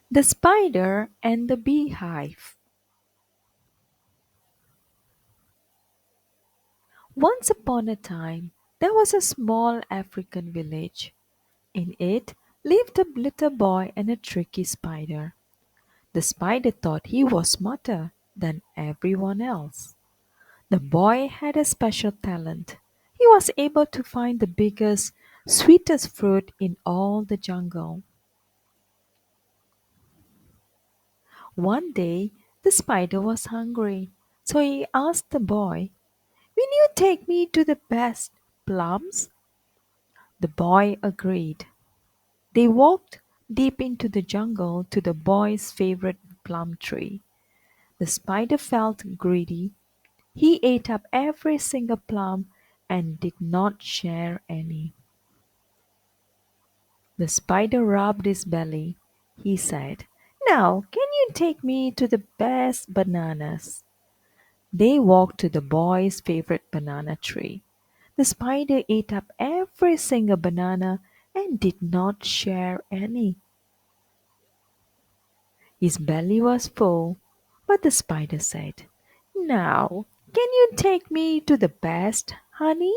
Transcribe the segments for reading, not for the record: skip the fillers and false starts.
The Spider and the Beehive. Once upon a time, there was a small African village. In it lived a little boy and a tricky spider. The spider thought he was smarter than everyone else. The boy had a special talent. He was able to find the biggest, sweetest fruit in all the jungle. One day, the spider was hungry, so he asked the boy, "Will you take me to the best plums?" The boy agreed. They walked deep into the jungle to the boy's favorite plum tree. The spider felt greedy. He ate up every single plum and did not share any. The spider rubbed his belly. He said, "Now, can you take me to the best bananas?" They walked to the boy's favorite banana tree. The spider ate up every single banana and did not share any. His belly was full, but the spider said, "Now, can you take me to the best honey?"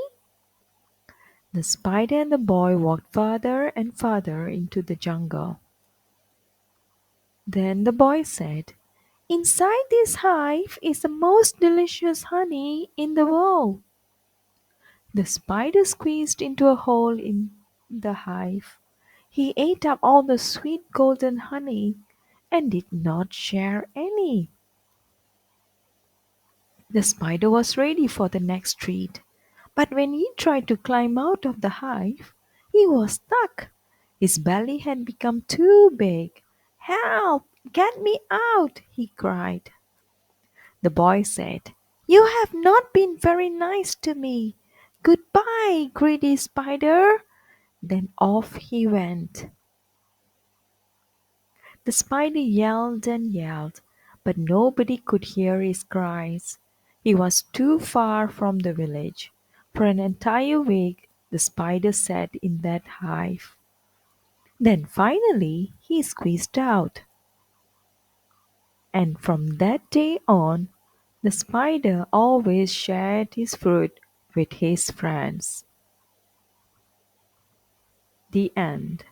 The spider and the boy walked farther and farther into the jungle. Then the boy said, "Inside this hive is the most delicious honey in the world." The spider squeezed into a hole in the hive. He ate up all the sweet golden honey and did not share any. The spider was ready for the next treat, but when he tried to climb out of the hive, he was stuck. His belly had become too big. "Help! Get me out!" he cried. The boy said, "You have not been very nice to me. Goodbye, greedy spider." Then off he went. The spider yelled and yelled, but nobody could hear his cries. He was too far from the village. For an entire week, the spider sat in that hive. Then finally he squeezed out. And from that day on, the spider always shared his fruit with his friends. The end.